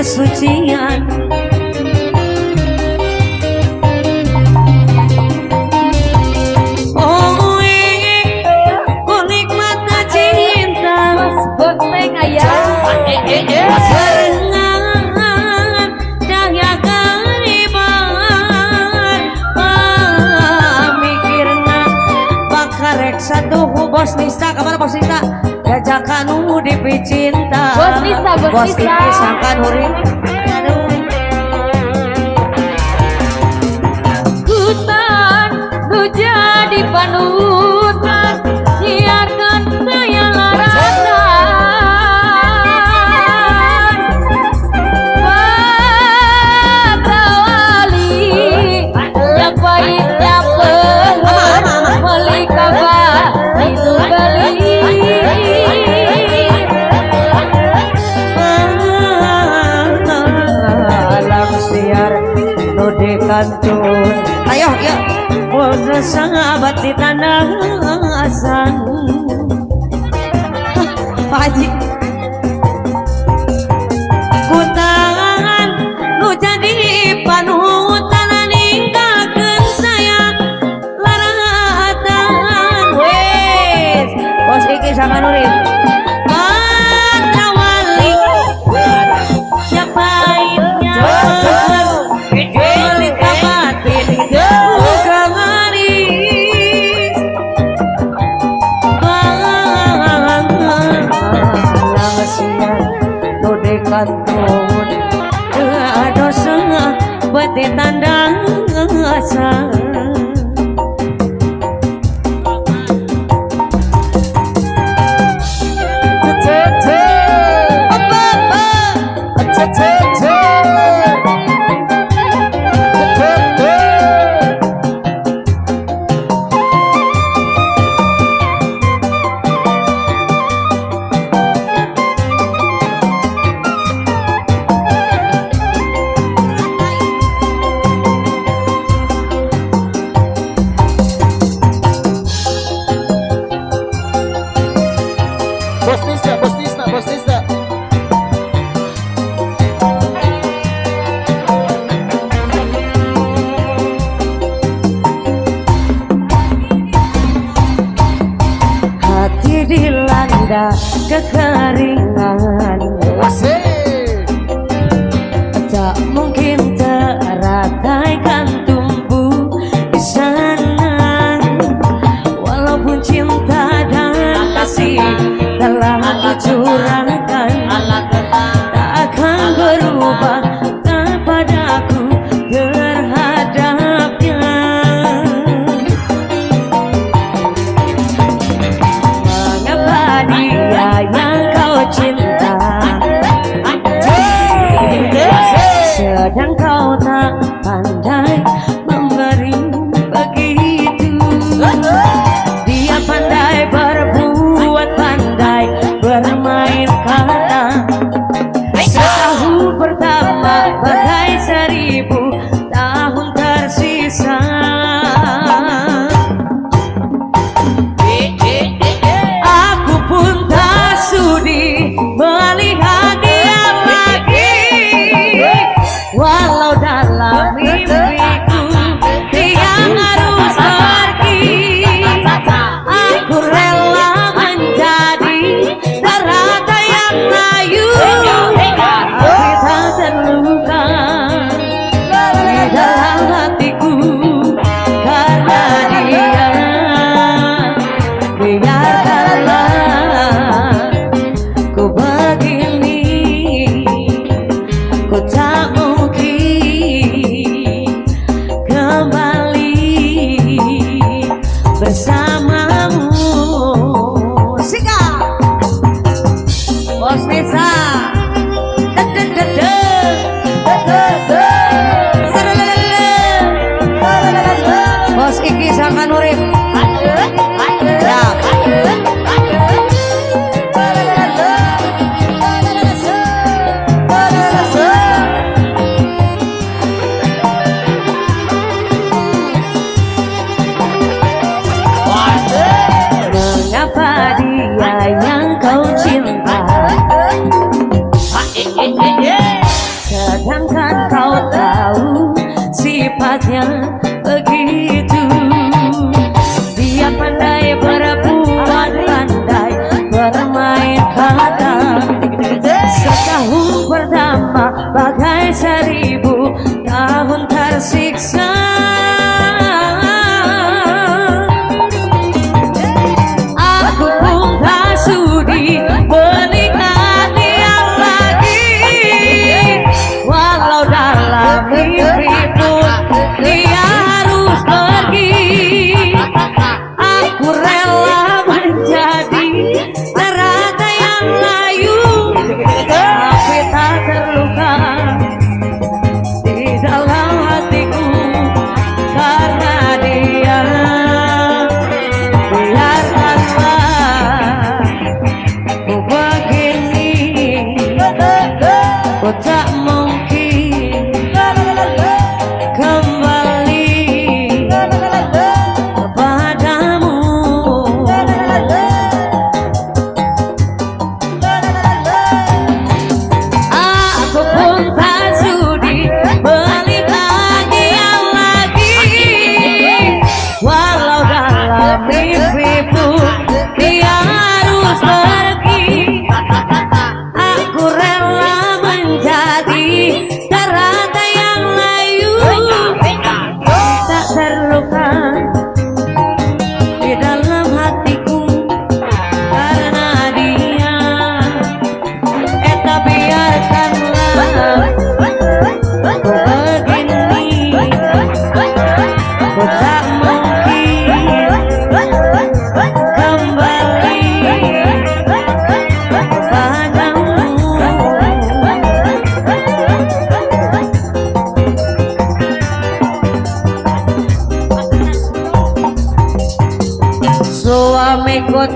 kesucian. Oh ku nikmatna cinta Boteng ayah barengan cahaya kariban mikirna bakarek satu bos Nista. Kamana bos Nista? Gajah kanu dipicinta Bos Nista, Bos Nista. Iki sangkan huring hutan nu jadi panutan nyiarkan daya laratan patawali yang pahitnya pehut melikabah itu beli alam siar nu dikantun. Ayo yuk bodoh sahabat di tanah asan. Pak Haji ku tangan nu jadi panutan ninggalkeun saya laratan wes bos iki sakanurip patawali siapainnya beli kabatin buka manis langasian nu dikantun dosa beti tandang asa. Bos Nista, Bos Nista, Bos Nista. Hati dilanda kekeringan Asik. tak mungkin terataikan tumbuh di sana walaupun cinta dan kasih telah kucurahkan tak akan berubah kepadaku terhadapnya. Mengapa dia yang kau cinta sedang kau tak pandai memberi begitu. Dia pandai berbuat, pandai bermain kata. Setahun pertama bagai 1000 tahun tersisa. Aku pun tak sudi melihat dia lagi, walau dalam mimpiku dia harus pergi. Aku rela menjadi teratai yang layu, tapi tak terluka di dalam hatiku karena dia. Biarkanlah ku begini, ku tak mungkin kembali bersamamu. Sikat Bos Nisa. Bos Iki Sakanurip.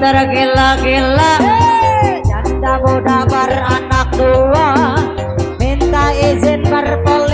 tergila-gila. Janda muda beranak dua, minta izin berpolitik.